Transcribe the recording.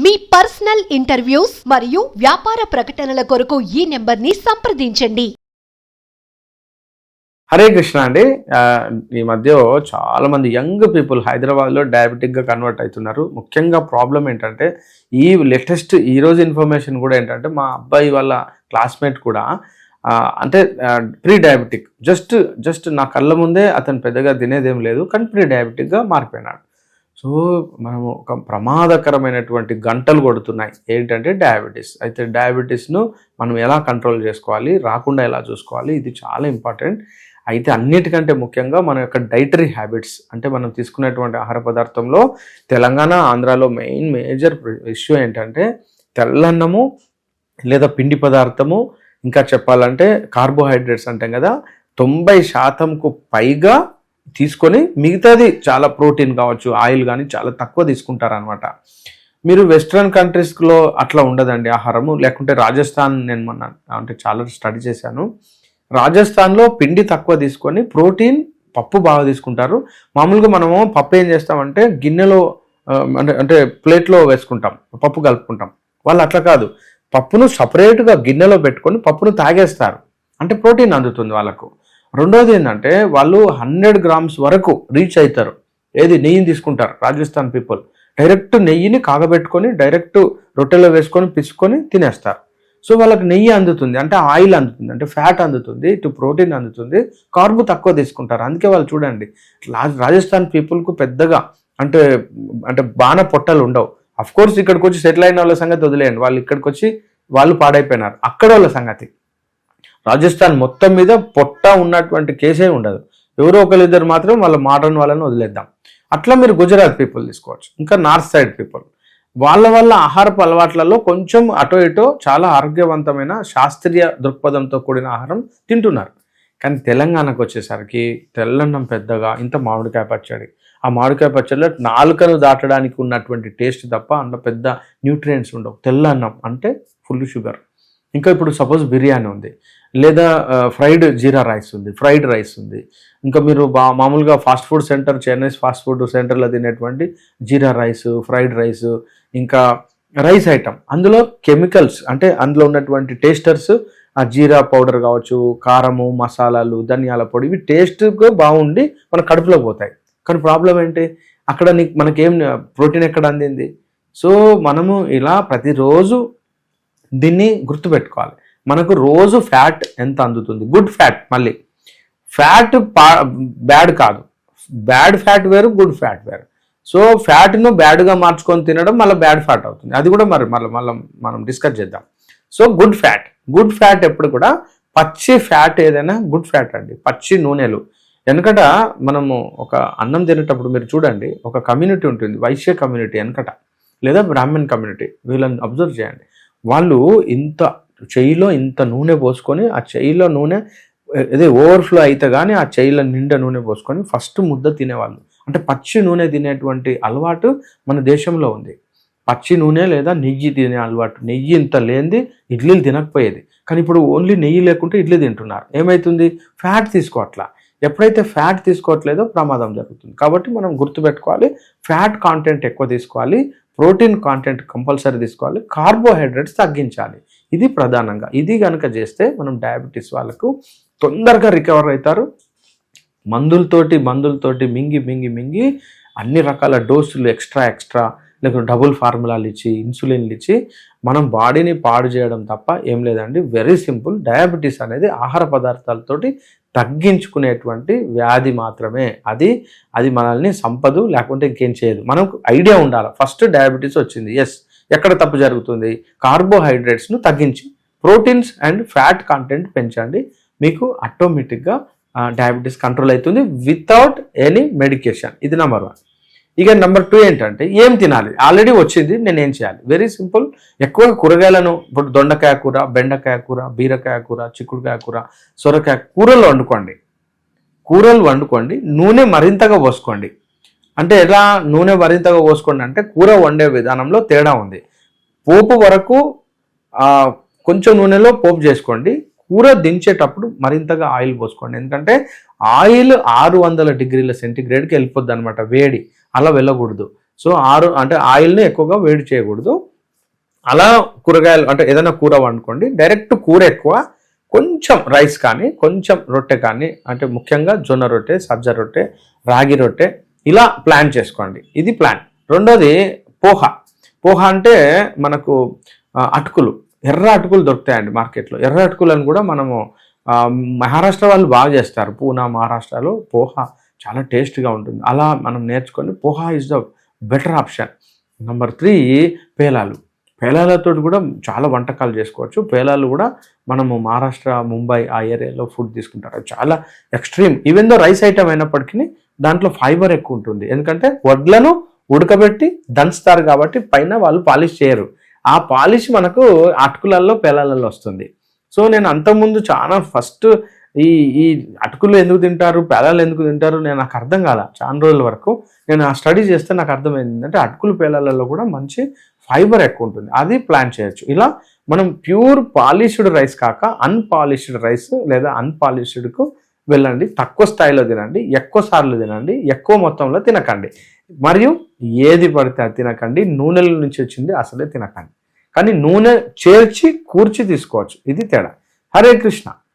మీ personal interviews మరియు వ్యాపార ప్రకటనల కొరకు ఈ నెంబర్ని సంప్రదించండి. హరే కృష్ణ అండి. ఈ మధ్య చాలా మంది యంగ్ పీపుల్ హైదరాబాద్లో డయాబెటిక్గా కన్వర్ట్ అవుతున్నారు. ముఖ్యంగా ప్రాబ్లం ఏంటంటే ఈ లేటెస్ట్ ఈరోజు ఇన్ఫర్మేషన్ కూడా ఏంటంటే మా అబ్బాయి వాళ్ళ క్లాస్మేట్ కూడా అంటే ప్రీ డయాబెటిక్ జస్ట్ నా కళ్ళ ముందే అతను పెద్దగా తినేదేం లేదు, కానీ ప్రీ డయాబెటిక్గా మారిపోయినాడు. సో మనము ఒక ప్రమాదకరమైనటువంటి గంటలు కొడుతున్నాయి ఏంటంటే డయాబెటీస్. అయితే డయాబెటీస్ను మనం ఎలా కంట్రోల్ చేసుకోవాలి, రాకుండా ఎలా చూసుకోవాలి, ఇది చాలా ఇంపార్టెంట్. అయితే అన్నిటికంటే ముఖ్యంగా మన యొక్క డైటరీ హ్యాబిట్స్, అంటే మనం తీసుకునేటువంటి ఆహార పదార్థంలో తెలంగాణ ఆంధ్రాలో మేజర్ ఇష్యూ ఏంటంటే తెల్లన్నము లేదా పిండి పదార్థము, ఇంకా చెప్పాలంటే కార్బోహైడ్రేట్స్ అంటాం కదా, 90% పైగా తీసుకొని మిగతాది చాలా ప్రోటీన్ కావచ్చు, ఆయిల్ కానీ చాలా తక్కువ తీసుకుంటారనమాట. మీరు వెస్ట్రన్ కంట్రీస్లో అట్లా ఉండదండి ఆహారము. లేకుంటే రాజస్థాన్, నేను మొన్న అంటే చాలా స్టడీ చేశాను, రాజస్థాన్లో పిండి తక్కువ తీసుకొని ప్రోటీన్ పప్పు బాగా తీసుకుంటారు. మామూలుగా మనము పప్పు ఏం చేస్తామంటే గిన్నెలో అంటే ప్లేట్లో వేసుకుంటాం, పప్పు కలుపుకుంటాం. వాళ్ళు అట్లా కాదు, పప్పును సపరేట్గా గిన్నెలో పెట్టుకొని పప్పును తాగేస్తారు, అంటే ప్రోటీన్ అందుతుంది వాళ్ళకు. రెండోది ఏంటంటే వాళ్ళు 100 గ్రామ్స్ వరకు రీచ్ అవుతారు. ఏది నెయ్యిని తీసుకుంటారు రాజస్థాన్ పీపుల్. డైరెక్ట్ నెయ్యిని కాగబెట్టుకొని డైరెక్ట్ రొట్టెలో వేసుకొని పిసుకొని తినేస్తారు. సో వాళ్ళకి నెయ్యి అందుతుంది, అంటే ఆయిల్ అందుతుంది, అంటే ఫ్యాట్ అందుతుంది, ఇటు ప్రోటీన్ అందుతుంది, కార్బు తక్కువ తీసుకుంటారు. అందుకే వాళ్ళు చూడండి రాజస్థాన్ పీపుల్కు పెద్దగా అంటే బాణ పొట్టలు ఉండవు. అఫ్కోర్స్ ఇక్కడికి వచ్చి సెటిల్ అయిన వాళ్ళ సంగతి వదిలేయండి, వాళ్ళు ఇక్కడికి వచ్చి వాళ్ళు పాడైపోయినారు. అక్కడ వాళ్ళ సంగతి రాజస్థాన్ మొత్తం మీద పొట్ట ఉన్నటువంటి కేసే ఉండదు. ఎవరో ఒకరిద్దరు మాత్రం వాళ్ళ మోడర్న్ వాళ్ళని వదిలేద్దాం. అట్లా మీరు గుజరాత్ పీపుల్ తీసుకోవచ్చు, ఇంకా నార్త్ సైడ్ పీపుల్. వాళ్ళ ఆహారపు అలవాట్లలో కొంచెం అటో ఇటో చాలా ఆరోగ్యవంతమైన శాస్త్రీయ దృక్పథంతో కూడిన ఆహారం తింటున్నారు. కానీ తెలంగాణకు వచ్చేసరికి తెల్లన్నం పెద్దగా, ఇంత మామిడికాయ పచ్చడి, ఆ మామిడికాయ పచ్చడిలో నాలుకను దాటడానికి ఉన్నటువంటి టేస్ట్ తప్ప అందులో పెద్ద న్యూట్రియంట్స్ ఉండవు. తెల్లన్నం అంటే ఫుల్ షుగర్. ఇంకా ఇప్పుడు సపోజ్ బిర్యానీ ఉంది, లేదా ఫ్రైడ్ జీరా రైస్ ఉంది, ఫ్రైడ్ రైస్ ఉంది. ఇంకా మీరు మామూలుగా fast food centre, Chinese fast food సెంటర్లో తినేటువంటి జీరా రైస్, ఫ్రైడ్ రైస్, ఇంకా రైస్ ఐటమ్, అందులో కెమికల్స్, అంటే అందులో ఉన్నటువంటి టేస్టర్స్, ఆ జీరా పౌడర్ కావచ్చు, కారము, మసాలాలు, ధనియాల పొడి, ఇవి టేస్ట్గా బాగుండి మన కడుపులో పోతాయి. కానీ ప్రాబ్లం ఏంటి, అక్కడ మనకేం ప్రోటీన్ ఎక్కడ అందింది? సో మనము ఇలా ప్రతిరోజు దీన్ని గుర్తుపెట్టుకోవాలి. మనకు రోజు ఫ్యాట్ ఎంత అందుతుంది, గుడ్ ఫ్యాట్. మళ్ళీ ఫ్యాట్ బ్యాడ్ కాదు, బ్యాడ్ ఫ్యాట్ వేరు, గుడ్ ఫ్యాట్ వేరు. సో ఫ్యాట్ను బ్యాడ్గా మార్చుకొని తినడం మళ్ళీ బ్యాడ్ ఫ్యాట్ అవుతుంది. అది కూడా మళ్ళీ మనం డిస్కస్ చేద్దాం. సో గుడ్ ఫ్యాట్ ఎప్పుడు కూడా పచ్చి ఫ్యాట్ ఏదైనా గుడ్ ఫ్యాట్ అండి, పచ్చి నూనెలు. వెనకట మనము ఒక అన్నం తినేటప్పుడు మీరు చూడండి, ఒక కమ్యూనిటీ ఉంటుంది, వైశ్య కమ్యూనిటీ వెనకట, లేదా బ్రాహ్మణ్ కమ్యూనిటీ, వీళ్ళని అబ్జర్వ్ చేయండి. వాళ్ళు ఇంత చెయ్యిలో ఇంత నూనె పోసుకొని, ఆ చెయ్యిలో నూనె అదే ఓవర్ఫ్లో అయితే కానీ ఆ చెయ్యిలో నిండా నూనె పోసుకొని ఫస్ట్ ముద్ద తినేవాళ్ళు. అంటే పచ్చి నూనె తినేటువంటి అలవాటు మన దేశంలో ఉంది. పచ్చి నూనె లేదా నెయ్యి తినే అలవాటు. నెయ్యి ఇంత లేనిది ఇడ్లీలు తినకపోయేది, కానీ ఇప్పుడు ఓన్లీ నెయ్యి లేకుంటే ఇడ్లీ తింటున్నారు. ఏమవుతుంది, ఫ్యాట్ తీసుకోవట్లా. ఎప్పుడైతే ఫ్యాట్ తీసుకోవట్లేదో ప్రమాదం జరుగుతుంది. కాబట్టి మనం గుర్తుపెట్టుకోవాలి, ఫ్యాట్ కాంటెంట్ ఎక్కువ తీసుకోవాలి, ప్రోటీన్ కాంటెంట్ కంపల్సరీ తీసుకోవాలి, కార్బోహైడ్రేట్స్ తగ్గించాలి. ఇది ప్రధానంగా. ఇది కనుక చేస్తే మనం డయాబెటీస్ వాళ్ళకు తొందరగా రికవర్ అవుతారు. మందులతోటి మింగి అన్ని రకాల డోసులు ఎక్స్ట్రా లేకపోతే డబుల్ ఫార్ములాలు ఇచ్చి, ఇన్సులిన్లు ఇచ్చి మనం బాడీని పాడు చేయడం తప్ప ఏం లేదండి. Very simple. డయాబెటీస్ అనేది ఆహార పదార్థాలతోటి తగ్గించుకునేటువంటి వ్యాధి మాత్రమే. అది మనల్ని సంపదు, లేకుంటే ఇంకేం చేయదు. మనకు ఐడియా ఉండాలి. ఫస్ట్ డయాబెటీస్ వచ్చింది, ఎక్కడ తప్పు జరుగుతుంది, కార్బోహైడ్రేట్స్ను తగ్గించి ప్రోటీన్స్ అండ్ ఫ్యాట్ కంటెంట్ పెంచండి, మీకు ఆటోమేటిక్గా డయాబెటీస్ కంట్రోల్ అవుతుంది వితౌట్ ఎనీ మెడికేషన్. ఇది నెంబర్ 1. ఇక నెంబర్ 2 ఏంటంటే ఏం తినాలి, ఆల్రెడీ వచ్చింది, నేను ఏం చేయాలి? Very simple. ఎక్కువగా కూరగాయలను, ఇప్పుడు దొండకాయ కూర, బెండకాయ కూర, బీరకాయ కూర, చిక్కుడుకాయ కూర, సొరకాయ కూరలు వండుకోండి. నూనె మరింతగా పోసుకోండి. అంటే ఎలా నూనె మరింతగా పోసుకోండి అంటే, కూర వండే విధానంలో తేడా ఉంది. పోపు వరకు కొంచెం నూనెలో పోపు చేసుకోండి. కూర దించేటప్పుడు మరింతగా ఆయిల్ పోసుకోండి. ఎందుకంటే ఆయిల్ 600 డిగ్రీల సెంటిగ్రేడ్కి వెళ్ళిపోద్ది అనమాట, వేడి. అలా వెళ్ళకూడదు. సో అంటే ఆయిల్ని ఎక్కువగా వేడి చేయకూడదు. అలా కూరగాయలు అంటే ఏదైనా కూర వండుకోండి, డైరెక్ట్ కూర ఎక్కువ, కొంచెం రైస్ కానీ కొంచెం రొట్టె కానీ, అంటే ముఖ్యంగా జొన్న రొట్టె, సజ్జ రొట్టె, రాగి రొట్టె ఇలా ప్లాన్ చేసుకోండి. ఇది ప్లాన్. రెండోది పోహ అంటే మనకు అటుకులు, ఎర్ర అటుకులు దొరుకుతాయండి మార్కెట్లో. ఎర్ర అటుకులను కూడా మనము మహారాష్ట్ర వాళ్ళు బాగా చేస్తారు. పూనా మహారాష్ట్రలో పోహ చాలా టేస్ట్గా ఉంటుంది. అలా మనం నేర్చుకొని poha is the better option. Number 3 పేలాలతో కూడా చాలా వంటకాలు చేసుకోవచ్చు. పేలాలు కూడా మనము మహారాష్ట్ర, ముంబై ఆ ఏరియాలో ఫుడ్ తీసుకుంటారు. చాలా extreme. Even though rice item అయినప్పటికీ దాంట్లో ఫైబర్ ఎక్కువ ఉంటుంది. ఎందుకంటే వడ్లను ఉడకబెట్టి దంచుతారు కాబట్టి పైన వాళ్ళు పాలిష్ చేయరు. ఆ పాలిష్ మనకు అటుకులలో పేలాలలో వస్తుంది. సో నేను అంతకుముందు చాలా ఫస్ట్ ఈ అటుకులు ఎందుకు తింటారు, పేలాలు ఎందుకు తింటారు నాకు అర్థం కాల. చాలా రోజుల వరకు నేను ఆ స్టడీ చేస్తే నాకు అర్థమైంది అంటే అటుకులు పేలాలలో కూడా మంచి ఫైబర్ ఎక్కువ ఉంటుంది. అది ప్లాన్ చేయొచ్చు. ఇలా మనం ప్యూర్ పాలిష్డ్ రైస్ కాక అన్పాలిష్డ్ రైస్ లేదా అన్పాలిష్డ్కు వెళ్ళండి. తక్కువ స్థాయిలో తినండి, ఎక్కువ సార్లు తినండి, ఎక్కువ మొత్తంలో తినకండి. మరియు ఏది పడితే అది తినకండి. నూనెల నుంచి వచ్చింది అసలే తినకండి. కానీ నూనె చేర్చి కూర్చి తీసుకోవచ్చు. ఇది తేడా. హరే కృష్ణ.